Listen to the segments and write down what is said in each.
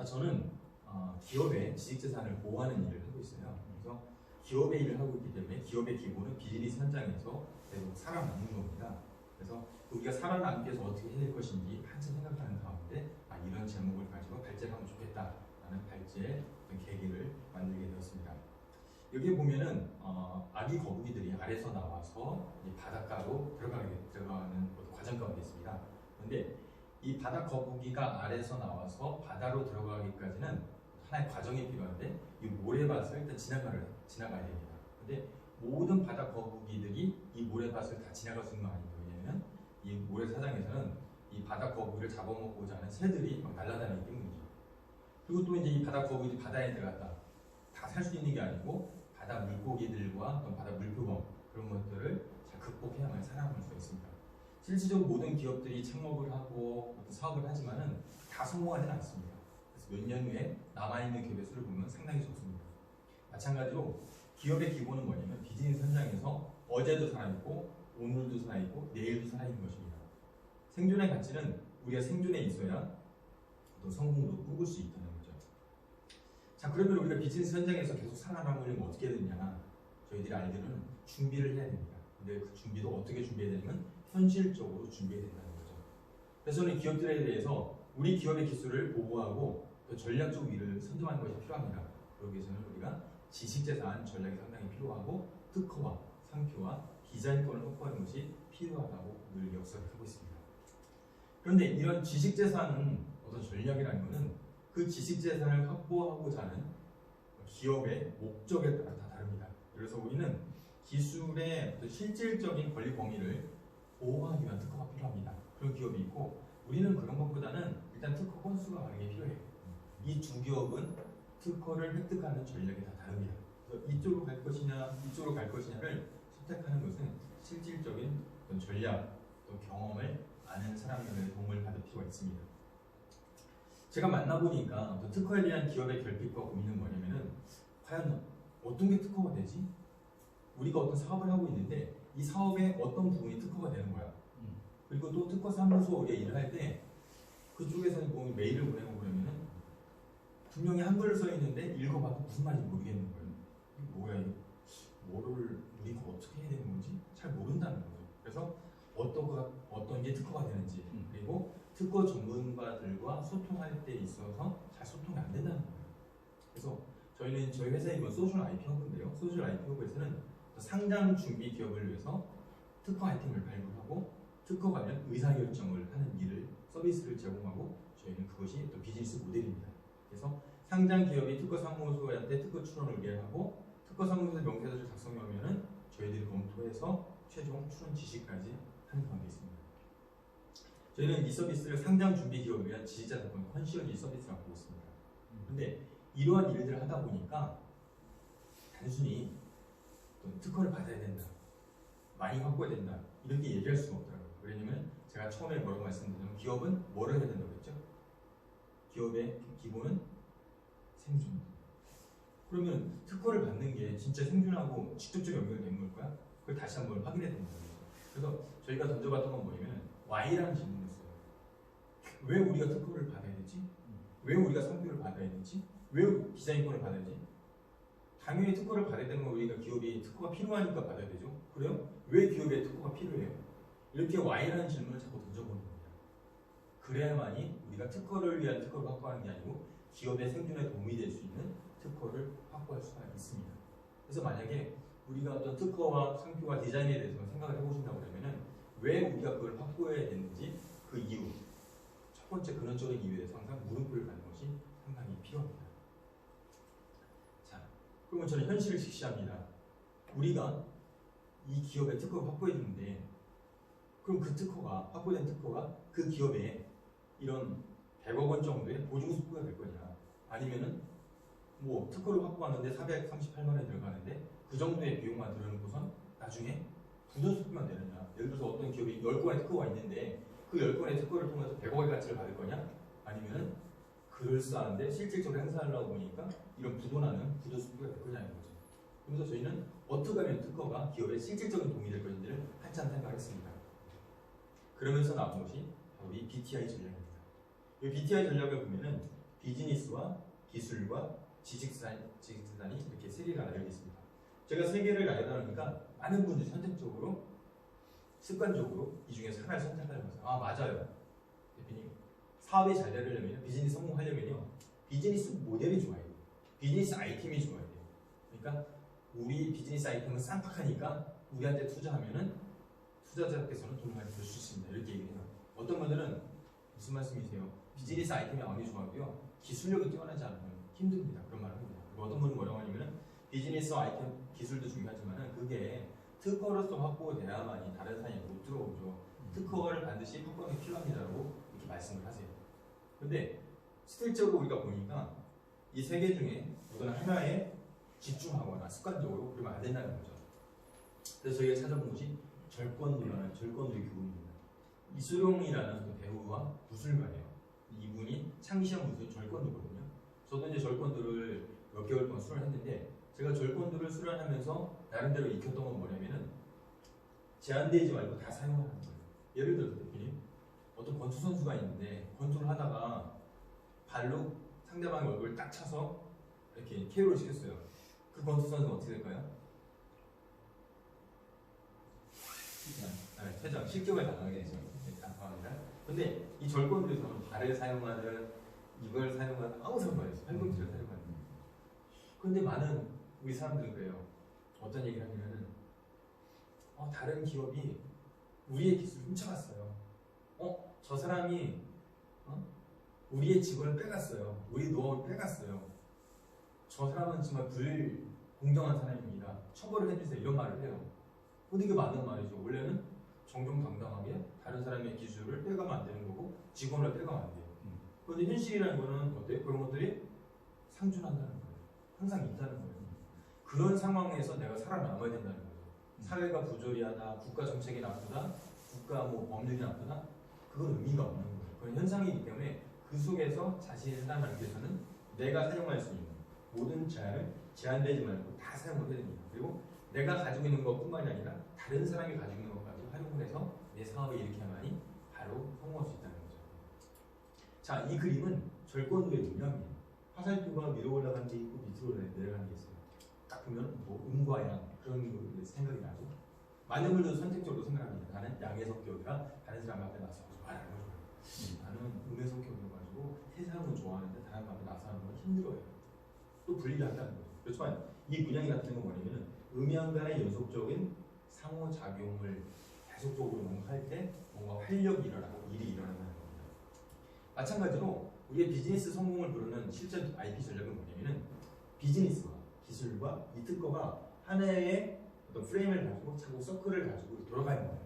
저는 기업의 지식재산을 보호하는 일을 하고 있어요. 그래서 기업의 일을 하고 있기 때문에 기업의 기본은 비즈니스 현장에서 계속 살아남는 겁니다. 그래서 우리가 살아남기 위해서 어떻게 해야 될 것인지 한참 생각하는 가운데 이런 제목을 가지고 발제를 하면 좋겠다라는 발제의 계기를 만들게 되었습니다. 여기에 보면은 아기 거북이들이 아래서 나와서 이 바닷가로 들어가는 과정 가운데 있습니다. 그런데 이 바다 거북이가 아래서 나와서 바다로 들어가기까지는 하나의 과정이 필요한데 이 모래밭을 일단 지나가야 됩니다. 근데 모든 바다 거북이들이 이 모래밭을 다 지나갈 수 있는 거 아닙니까? 왜냐면 이 모래사장에서는 이 바다 거북이를 잡아먹고자 하는 새들이 막 날아다니기 때문이죠. 그리고 또 이제 이 바다 거북이들이 바다에 들어갔다 다 살 수 있는 게 아니고 바다 물고기들과 또 바다 물표범 그런 것들을 잘 극복해야만 살아남을 수가 있습니다. 실질적으로 모든 기업들이 창업을 하고 어떤 사업을 하지만은 다 성공하지는 않습니다. 그래서 몇 년 후에 남아있는 기업의 수를 보면 상당히 적습니다. 마찬가지로 기업의 기본은 뭐냐면 비즈니스 현장에서 어제도 살아있고 오늘도 살아있고 내일도 살아있는 것입니다. 생존의 가치는 우리가 생존에 있어야 또 성공도 꾸길 수 있다는 거죠. 자, 그러면 우리가 비즈니스 현장에서 계속 살아남으려면 어떻게 해야 되느냐? 저희들이 알기로는 준비를 해야 됩니다. 근데 그 준비도 어떻게 준비해야 되냐면 현실적으로 준비해야 된다는 거죠. 그래서 저는 기업들에 대해서 우리 기업의 기술을 보호하고 또 전략적 위를 선점하는 것이 필요합니다. 그러기 위해서는 우리가 지식재산 전략이 상당히 필요하고 특허와 상표와 디자인권을 확보하는 것이 필요하다고 늘 역설을 하고 있습니다. 그런데 이런 지식재산은 어떤 전략이라는 것은 그 지식재산을 확보하고자 하는 기업의 목적에 따라 다 다릅니다. 그래서 우리는 기술의 어떤 실질적인 권리 범위를 보호하기 위한 특허가 필요합니다. 그런 기업이 있고 우리는 그런 것보다는 일단 특허 건수가 많은 게 필요해요. 이 두 기업은 특허를 획득하는 전략이 다 다릅니다. 그래서 이쪽으로 갈 것이냐 이쪽으로 갈 것이냐를 선택하는 것은 실질적인 어떤 전략 또 경험을 아는 사람들의 도움을 받을 필요가 있습니다. 제가 만나보니까 어떤 특허에 대한 기업의 결핍과 고민은 뭐냐면은 과연 어떤 게 특허가 되지? 우리가 어떤 사업을 하고 있는데 이 사업의 어떤 부분이 특허가 되는 거야. 그리고 또 특허 사무소 우리가 일을 할 때 그쪽에서 보면 메일을 보내고 그러면은 분명히 한글을 써 있는데 읽어봐도 무슨 말인지 모르겠는 거예요. 이게 뭐야 이거? 뭐를 우리가 어떻게 해야 되는 건지 잘 모른다는 거죠. 그래서 어떤 게 특허가 되는지 그리고 특허 전문가들과 소통할 때 있어서 잘 소통이 안 된다는 거예요. 그래서 저희 회사의 소셜 IP 허브인데요. 소셜 IP 허브에서는 상장 준비 기업을 위해서 특허 아이템을 발굴하고 특허 관련 의사결정을 하는 일을 서비스를 제공하고 저희는 그것이 또 비즈니스 모델입니다. 그래서 상장 기업이 특허 사무소한테 특허 출원을 의뢰하고 특허 사무소의 명세서를 작성하면은 저희들이 검토해서 최종 출원 지시까지 하는 가운데 있습니다. 저희는 이 서비스를 상장 준비 기업을 위한 지식자산권 컨시어지 서비스라고 보고 있습니다. 그런데 이러한 일들을 하다 보니까 단순히 특허를 받아야 된다, 많이 확보해야 된다 이렇게 얘기할 수가 없더라고요. 왜냐면 제가 처음에 뭐라고 말씀드렸냐면 기업은 뭐를 해야 된다고 했죠? 기업의 기본은 생존. 그러면 특허를 받는 게 진짜 생존하고 직접적으로 연결되는 걸까요? 그걸 다시 한번 확인해야 된다는 거죠. 그래서 저희가 던져봤던 건 뭐냐면 Y라는 질문이었어요. 왜 우리가 특허를 받아야 되지? 왜 우리가 상표를 받아야 되지? 왜 디자인권을 받아야 되지? 당연히 특허를 받아야 되는 건 우리가 기업이 특허가 필요하니까 받아야 되죠. 그래요? 왜 기업에 특허가 필요해요? 이렇게 Y라는 질문을 자꾸 던져보는 겁니다. 그래야만이 우리가 특허를 위한 특허를 확보하는 게 아니고 기업의 생존에 도움이 될 수 있는 특허를 확보할 수가 있습니다. 그래서 만약에 우리가 어떤 특허와 상표와 디자인에 대해서 생각을 해보신다고 그러면은 왜 우리가 그걸 확보해야 되는지 그 이유, 첫 번째 근원적인 이유에 대해서 항상 물음표를 갖는 것이 상당히 필요합니다. 자, 그러면 저는 현실을 직시합니다. 우리가 이 기업의 특허를 확보해 주는데 그럼 그 특허가, 확보된 특허가 그 기업에 이런 100억 원 정도의 보증 수표가 될 거냐, 아니면은 뭐 특허를 확보하는데 438만 원이 들어가는데 그 정도의 비용만 들어놓고선 나중에 부전 수표만 되느냐. 예를 들어서 어떤 기업이 10건의 특허가 있는데 그 10건의 특허를 통해서 100억의 가치를 받을 거냐, 아니면은 그럴싸한데 실질적으로 행사하려고 보니까 이런 부도나는 부전 수표가 될 거냐는 거죠. 그래서 저희는 어떻게 하면 특허가 기업에 실질적인 도움이 될 것인지를 한참 생각했습니다. 그러면서 나온 것이 바로 이 BTI 전략입니다. 이 BTI 전략을 보면은 비즈니스와 기술과 지식재산이 이렇게 세 개가 나열되어 있습니다. 제가 세 개를 나열하니까 많은 분들이 선택적으로 습관적으로 이 중에서 하나를 선택하는 거죠. 아 맞아요. 대표님 사업이 잘 되려면 비즈니스 성공하려면요 비즈니스 모델이 좋아야 돼요. 비즈니스 아이템이 좋아야 돼요. 그러니까 우리 비즈니스 아이템은 쌍팍하니까 우리한테 투자하면은 투자자께서는 돈을 많이 벌 수 있습니다. 이렇게 얘기를 해요. 어떤 분들은 무슨 말씀이세요? 비즈니스 아이템이 아무리 좋아도요 기술력이 뛰어나지 않으면 힘듭니다. 그런 말을 합니다. 그리고 어떤 분은 뭐라고 하냐면 비즈니스 아이템 기술도 중요하지만 그게 특허로서 확보돼야만이 다른 사람이 못 들어오죠. 특허를 반드시 확보하기 필요합니다라고 이렇게 말씀을 하세요. 근데 실질적으로 우리가 보니까 이 세 개 중에 어떤 하나에 집중하거나 습관적으로 그러면 안 된다는 거죠. 그래서 저희가 찾아본 것이 절권도라는 절권도의 교훈입니다. 이수룡이라는 그 배우와 무술가예요. 이분이 창시한 무술 절권도거든요. 저도 이제 절권도를 몇 개월 동안 수련했는데 제가 절권도를 수련하면서 나름대로 익혔던 건 뭐냐면은 제한되지 말고 다 사용하는 거예요. 예를 들어서 대표님 어떤 권투 선수가 있는데 권투를 하다가 발로 상대방의 얼굴을 딱 차서 이렇게 KO를 시켰어요. 그 권투 선수는 어떻게 될까요? 퇴장, 실격을 당하게 되죠. 당합니다. 근데 이 절권도에서는 발을 사용하는 이걸 사용하는 아무 상관이 없어요. 팔꿈치를 사용하는. 근데 많은 우리 사람들은 그래요. 어떤 얘기를 하냐면은 다른 기업이 우리의 기술을 훔쳐갔어요. 저 사람이 우리의 직원을 빼갔어요. 우리 노하우를 빼갔어요. 저 사람은 정말 불공정한 사람입니다. 처벌을 해주세요. 이런 말을 해요. 근데 이게 맞는 말이죠. 원래는 정정당당하게 다른 사람의 기술을 빼가면 안 되는 거고 직원을 빼가면 안 돼요. 그런데 현실이라는 거는 어때요? 그런 것들이 상존한다는 거예요. 항상 있다는 거예요. 그런 상황에서 내가 살아남아야 된다는 거예요. 사회가 부조리하다, 국가 정책이 나쁘다, 국가 법률이 나쁘다, 그건 의미가 없는 거예요. 그건 현상이기 때문에 그 속에서 자신이 살아남기 위해서는 내가 사용할 수 있는 모든 제한을 제한되지 말고 다 사용을 해야 됩니다. 그리고 내가 가지고 있는 것뿐만이 아니라 다른 사람이 가지고 있는 것까지 활용을 해서 내 사업을 일으켜야만이 바로 성공할 수 있다는 거죠. 자, 이 그림은 절권도의 문양이에요. 화살표가 위로 올라가는 게 있고 밑으로 내려가는 게 있어요. 딱 보면 음과 양 그런 생각이 나죠. 많은 분들도 선택적으로 생각합니다. 나는 양의 성격이라 다른 사람 앞에 나서 말하는 걸 좋아해요. 나는 음의 성격이어가지고 세상은 좋아하는데 다른 앞에 나서 하는 건 힘들어요. 또 분리를 한다는 거죠. 그렇지만 이 문양이 나타내는 건 뭐냐면 음양 간의 연속적인 상호작용을 계속적으로 뭔가 할 때 뭔가 활력이 일어나고 일이 일어난다는 겁니다. 마찬가지로 우리의 비즈니스 성공을 부르는 실전 IP 전략은 뭐냐면은 비즈니스와 기술과 이 특허가 하나의 어떤 프레임을 가지고 자꾸 서클을 가지고 돌아가는 거죠.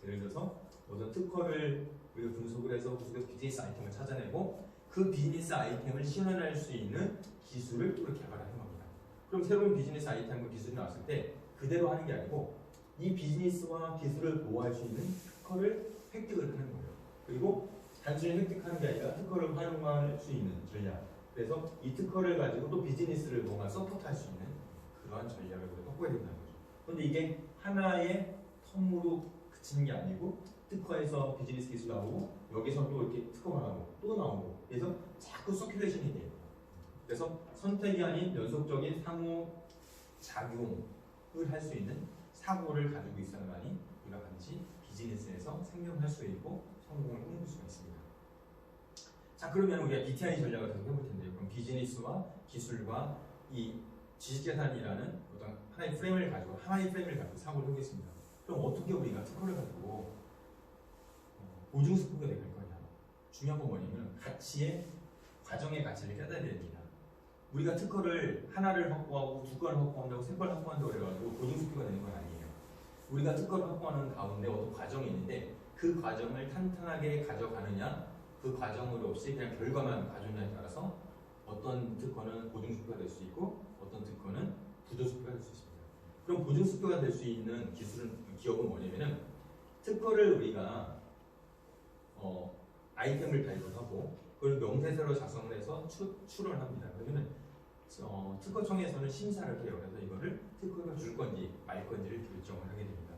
예를 들어서 어떤 특허를 우리가 분석을 해서 그 속에서 비즈니스 아이템을 찾아내고 그 비즈니스 아이템을 실현할 수 있는 기술을 또 개발하는 겁니다. 그럼 새로운 비즈니스 아이템과 기술이 나왔을 때 그대로 하는 게 아니고 이 비즈니스와 기술을 보호할 수 있는 특허를 획득을 하는 거예요. 그리고 단순히 획득하는 게 아니라 특허를 활용할 수 있는 전략. 그래서 이 특허를 가지고 또 비즈니스를 뭔가 서포트할 수 있는 그러한 전략을 우리가 확보해야 된다는 거죠. 그런데 이게 하나의 텀으로 그치는 게 아니고 특허에서 비즈니스 기술 나오고 여기서 또 이렇게 특허가 나오고 또 나오고 그래서 자꾸 서큘레이션이 돼요. 그래서 선택이 아닌 연속적인 상호 작용을 할 수 있는 사고를 가지고 있어야만이 우리가 반드시 비즈니스에서 생존할 수 있고 성공을 꿈꿀 수가 있습니다. 자, 그러면 우리가 BTI 전략을 계속 해볼 텐데요. 그럼 비즈니스와 기술과 이 지식재산이라는 어떤 하나의 프레임을 가지고 사고를 해보겠습니다. 그럼 어떻게 우리가 특허를 가지고 보증수표가 될 거냐? 중요한 건 뭐냐면 가치의 과정의 가치를 깨달아야 됩니다. 우리가 특허를 하나를 확보하고 두 건을 확보한다고 세 건을 확보한다고 그래가지고 보증수표가 되는 건 아니에요. 우리가 특허를 확보하는 가운데 어떤 과정이 있는데 그 과정을 탄탄하게 가져가느냐 그 과정으로 없이 그냥 결과만 가져오느냐에 따라서 어떤 특허는 보증수표가 될 수 있고 어떤 특허는 부도수표가 될 수 있습니다. 그럼 보증수표가 될 수 있는 기업은 뭐냐면은 특허를 우리가 아이템을 발굴하고 그걸 명세서로 작성을 해서 출원합니다. 그러면은 특허청에서는 심사를 해요. 그래서 이거를 특허를 줄 건지 말 건지를 결정을 하게 됩니다.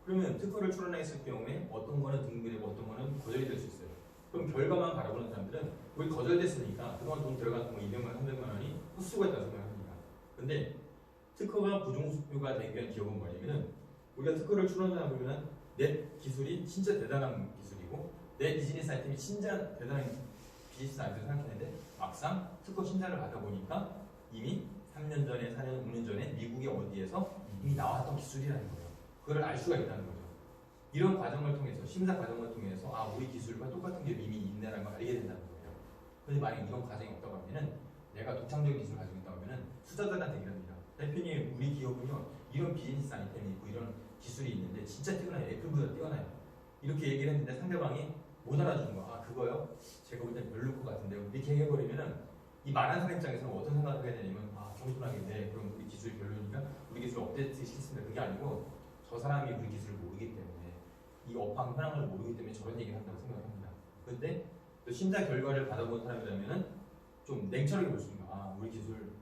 그러면 특허를 출원했을 경우에 어떤 거는 등록되고 어떤 거는 거절이 될 수 있어요. 그럼 결과만 바라보는 사람들은 왜 거기 거절됐으니까 그동안 돈 들어간 뭐 200만, 300만 원이 헛수가 있다고 생각합니다. 근데 특허가 부종수가 되기 위한 기업은 뭐냐면은 우리가 특허를 출원하다 보면 내 기술이 진짜 대단한 기술이고 내 비즈니스 아이템이 진짜 대단한 비즈니스 아이템을 생각했는데 막상 특허 심사를 받아보니까 이미 3년 전에, 4년, 5년 전에 미국의 어디에서 이미 나왔던 기술이라는 거예요. 그걸 알 수가 있다는 거죠. 이런 과정을 통해서, 심사 과정을 통해서 아, 우리 기술과 똑같은 게 이미 있다는 걸 알게 된다는 거예요. 그런데 만약에 이런 과정이 없다고 하면은 내가 독창적인 기술을 가지고 있다고 하면은 투자자들한테 얘기를 합니다. 대표님, 우리 기업은요, 이런 비즈니스 아이템이 있고 이런 기술이 있는데 진짜 뛰어나요. 애플보다 뛰어나요. 이렇게 얘기를 했는데 상대방이 못 알아주는 거야. 아, 그거요? 제가 볼 땐 별로일 것 같은데요. 이렇게 얘기해버리면은 이 말하는 사람 입장에서는 어떤 생각을 하게 되냐면 아, 겸손하게 네, 그럼 우리 기술이 별로니까 우리 기술 업데이트 시키겠습니다. 그게 아니고 저 사람이 우리 기술을 모르기 때문에 이 업황 현황을 모르기 때문에 저런 얘기를 한다고 생각합니다. 근데 또 심사 결과를 받아본 사람이라면은 좀 냉철하게 볼 수 있는 거야. 아, 우리 기술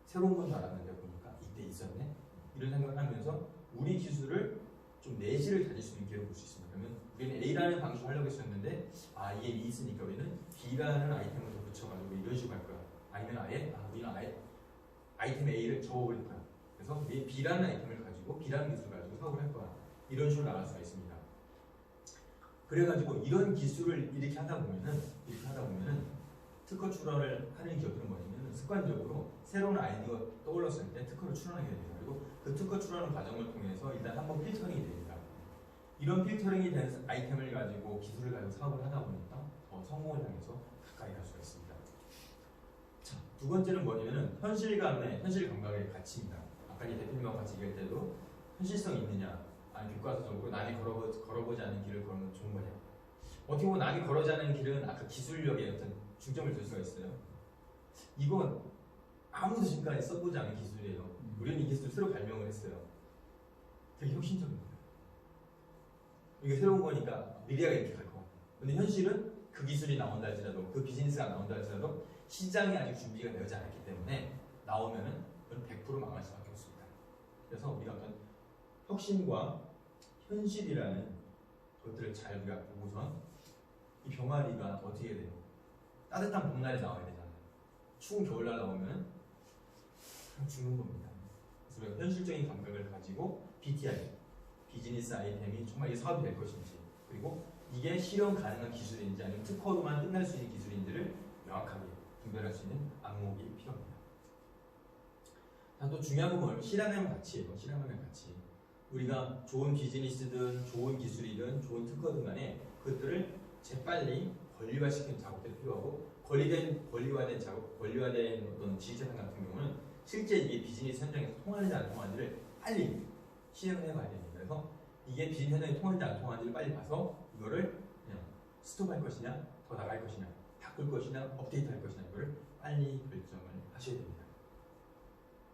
새로운 건 줄 알았는데 보니까 이때 있었네. 이런 생각을 하면서 우리 기술을 좀 내실을 가질 수 있는 기회를 볼 수 있습니다. 그러면 우리는 A라는 방식을 하려고 했었는데 아, 이게 있으니까 우리는 B라는 아이템을 더 붙여가지고 이런 식으로 할 거야. 아니면 아예 우리는 아예 아이템 A를 접어버릴 거야. 그래서 B라는 아이템을 가지고 B라는 기술을 가지고 사업을 할 거야. 이런 식으로 나갈 수가 있습니다. 그래가지고 이런 기술을 이렇게 하다 보면은 특허 출원을 하는 기업들은 뭐냐면 습관적으로 새로운 아이디어가 떠올랐을 때 특허를 출원하게 됩니다. 그리고 그 특허 출원 과정을 통해서 일단 한번 필터링이 됩니다. 이런 필터링이 된 아이템을 가지고 기술을 가지고 사업을 하다 보니까 더 성공을 향해서 가까이 갈 수가 있습니다. 자, 두 번째는 뭐냐면은 현실 감각의 가치입니다. 아까 이 대표님하고 같이 얘기할 때도 현실성이 있느냐, 아니 교과서적으로 남이 걸어보지 않는 길을 걸으면 좋은 거냐. 어떻게 보면 남이 걸어지 않는 길은 아까 기술력에 어떤 중점을 둘 수가 있어요. 이건 아무도 지금까지 써보지 않은 기술이에요. 우리는 이 기술을 새로 발명을 했어요. 되게 혁신적인 거예요. 이게 새로운 거니까 미래가 이렇게 갈 것 같아요. 근데 현실은 그 기술이 나온다 할지라도 그 비즈니스가 나온다 할지라도 시장이 아직 준비가 되지 않았기 때문에 나오면은 그건 100% 망할 수밖에 없습니다. 그래서 우리가 어떤 혁신과 현실이라는 것들을 잘 우리가 보고선 이 병아리가 어떻게 돼요? 따뜻한 봄날에 나와야 되잖아요. 추운 겨울날 나오면 죽는 겁니다. 그래서 우리가 현실적인 감각을 가지고 BTI, 비즈니스 아이템이 정말 이 사업이 될 것인지, 그리고 이게 실현 가능한 기술인지 아니면 특허로만 끝날 수 있는 기술인지를 명확하게 분별할 수 있는 안목이 필요합니다. 또 중요한 건 뭐냐면 실현하는 가치예요. 실현하는 가치. 우리가 좋은 비즈니스든 좋은 기술이든 좋은 특허든 간에 그것들을 재빨리 권리화시키는 작업들이 필요하고 권리화된 작업, 권리화된 어떤 지식재산 같은 경우는 실제 이게 비즈니스 현장에서 통하는지 안 통하는지를 빨리 실행을 해봐야 됩니다. 그래서 이게 비즈니스 현장에 통하는지 안 통하는지를 빨리 봐서 이거를 그냥 스톱할 것이냐, 더 나갈 것이냐, 바꿀 것이냐, 업데이트할 것이냐 이거를 빨리 결정을 하셔야 됩니다.